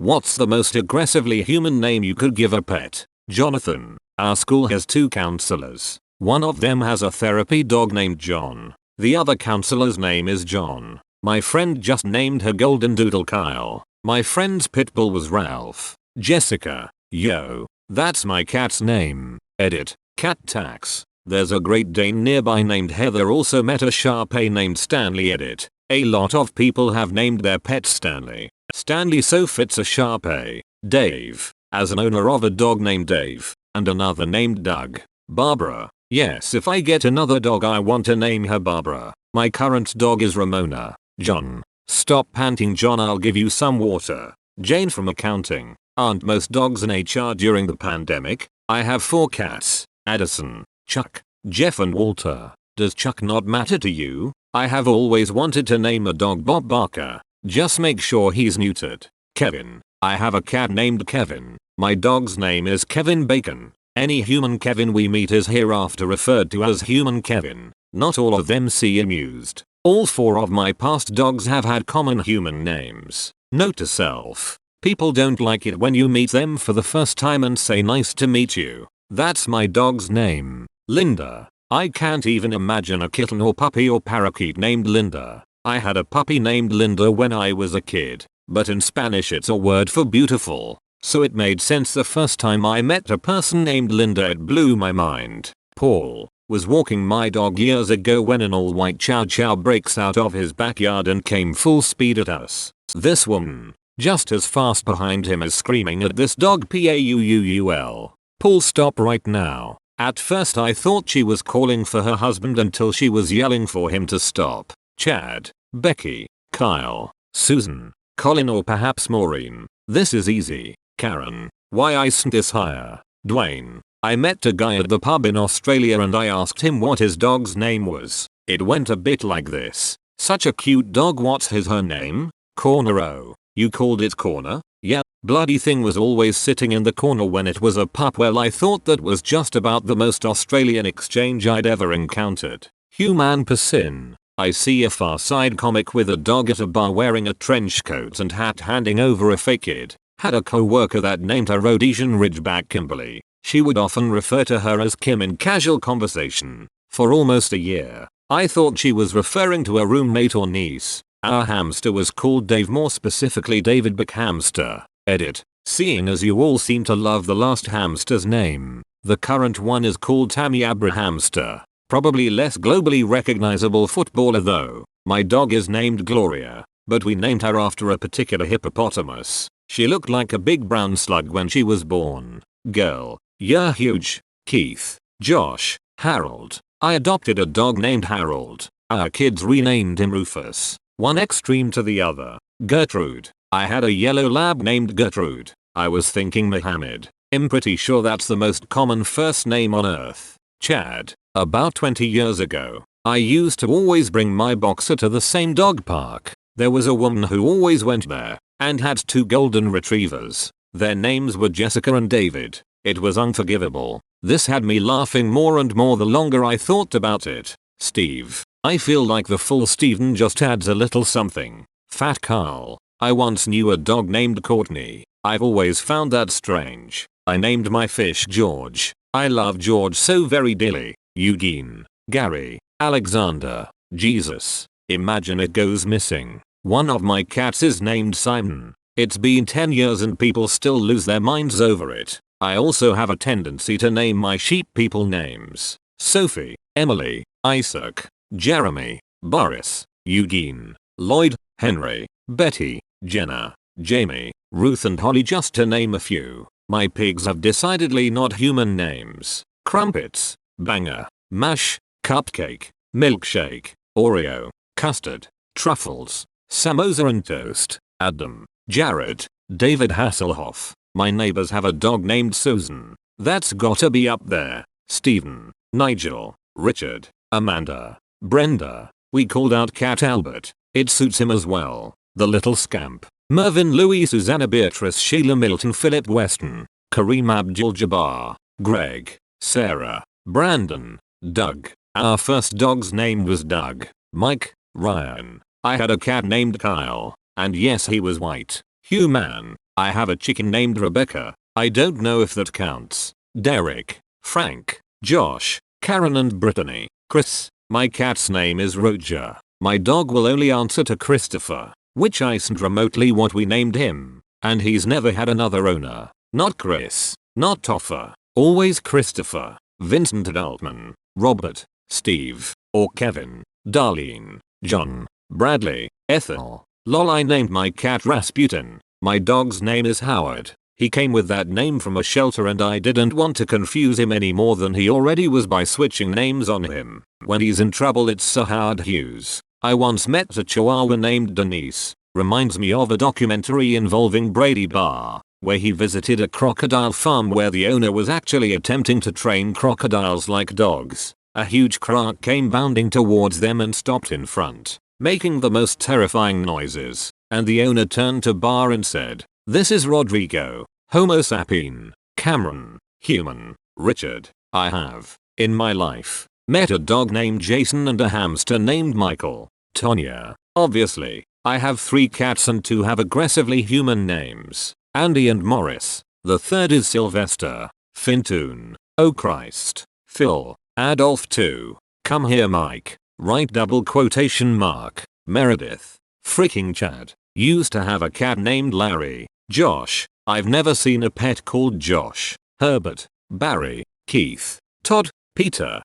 What's the most aggressively human name you could give a pet? Jonathan. Our school has 2 counselors. One of them has a therapy dog named John. The other counselor's name is John. My friend just named her golden doodle Kyle. My friend's pit bull was Ralph. Jessica. Yo. That's my cat's name. Edit. Cat tax. There's a Great Dane nearby named Heather, also met a Shar-Pei named Stanley. Edit. A lot of people have named their pet Stanley. Stanley so fits a Shar-Pei. Dave. As an owner of a dog named Dave. And another named Doug. Barbara. Yes, if I get another dog I want to name her Barbara. My current dog is Ramona. John. Stop panting John, I'll give you some water. Jane from accounting. Aren't most dogs in HR during the pandemic? I have 4 cats. Addison. Chuck. Jeff and Walter. Does Chuck not matter to you? I have always wanted to name a dog Bob Barker. Just make sure he's neutered. Kevin. I have a cat named Kevin. My dog's name is Kevin Bacon. Any human Kevin we meet is hereafter referred to as human Kevin. Not all of them seem amused. All 4 of my past dogs have had common human names. Note to self. People don't like it when you meet them for the first time and say nice to meet you. That's my dog's name. Linda. I can't even imagine a kitten or puppy or parakeet named Linda. I had a puppy named Linda when I was a kid, but in Spanish it's a word for beautiful. So it made sense the first time I met a person named Linda. It blew my mind. Paul was walking my dog years ago when an all-white chow chow breaks out of his backyard and came full speed at us. This woman, just as fast behind him as screaming at this dog Pauul. Paul, stop right now. At first I thought she was calling for her husband until she was yelling for him to stop. Chad, Becky, Kyle, Susan, Colin, or perhaps Maureen. This is easy. Karen. Why isn't this higher? Dwayne. I met a guy at the pub in Australia and I asked him what his dog's name was. It went a bit like this. Such a cute dog, what's her name? Corner. Oh, you called it Corner? Yeah, bloody thing was always sitting in the corner when it was a pup. Well, I thought that was just about the most Australian exchange I'd ever encountered. Human Persin. I see a Far Side comic with a dog at a bar wearing a trench coat and hat handing over a fake kid. Had a co-worker that named her Rhodesian Ridgeback Kimberly. She would often refer to her as Kim in casual conversation. For almost a year, I thought she was referring to a roommate or niece. Our hamster was called Dave, more specifically David Hamster. Edit. Seeing as you all seem to love the last hamster's name, the current one is called Tammy Abrahamster. Probably less globally recognizable footballer though. My dog is named Gloria, but we named her after a particular hippopotamus. She looked like a big brown slug when she was born. Girl. Yeah, huge. Keith. Josh. Harold. I adopted a dog named Harold. Our kids renamed him Rufus. One extreme to the other. Gertrude. I had a yellow lab named Gertrude. I was thinking Mohammed. I'm pretty sure that's the most common first name on earth. Chad. About 20 years ago, I used to always bring my boxer to the same dog park. There was a woman who always went there and had 2 golden retrievers. Their names were Jessica and David. It was unforgivable. This had me laughing more and more the longer I thought about it. Steve. I feel like the full Steven just adds a little something. Fat Carl. I once knew a dog named Courtney. I've always found that strange. I named my fish George. I love George so very dearly. Eugene. Gary. Alexander. Jesus. Imagine it goes missing. One of my cats is named Simon. It's been 10 years and people still lose their minds over it. I also have a tendency to name my sheep people names. Sophie. Emily. Isaac. Jeremy. Boris. Eugene. Lloyd. Henry. Betty. Jenna. Jamie. Ruth and Holly, just to name a few. My pigs have decidedly not human names. Crumpets. Banger. Mash. Cupcake. Milkshake. Oreo. Custard. Truffles. Samosa and toast. Adam. Jared. David Hasselhoff. My neighbors have a dog named Susan. That's gotta be up there. Stephen. Nigel. Richard. Amanda. Brenda. We called out cat Albert. It suits him as well. The little scamp. Mervyn, Louis, Susanna, Beatrice, Sheila, Milton, Philip, Weston. Kareem Abdul-Jabbar. Greg. Sarah. Brandon. Doug. Our first dog's name was Doug. Mike. Ryan. I had a cat named Kyle. And yes, he was white. Human. I have a chicken named Rebecca. I don't know if that counts. Derek, Frank, Josh, Karen and Brittany. Chris. My cat's name is Roger. My dog will only answer to Christopher, which isn't remotely what we named him. And he's never had another owner. Not Chris. Not Toffer. Always Christopher. Vincent and Altman. Robert. Steve. Or Kevin. Darlene. John. Bradley. Ethel. Lol, I named my cat Rasputin. My dog's name is Howard. He came with that name from a shelter and I didn't want to confuse him any more than he already was by switching names on him. When he's in trouble it's Sir Howard Hughes. I once met a chihuahua named Denise. Reminds me of a documentary involving Brady Barr, where he visited a crocodile farm where the owner was actually attempting to train crocodiles like dogs. A huge croc came bounding towards them and stopped in front, making the most terrifying noises, and the owner turned to Barr and said, "This is Rodrigo, Homo sapien, Cameron, human, Richard. I have, in my life, met a dog named Jason and a hamster named Michael, Tonya. Obviously, I have 3 cats and 2 have aggressively human names, Andy and Morris. The third is Sylvester, Fintoon, oh Christ, Phil, Adolf too. Come here Mike, right double quotation mark, Meredith, freaking Chad. Used to have a cat named Larry, Josh. I've never seen a pet called Josh, Herbert, Barry, Keith, Todd, Peter,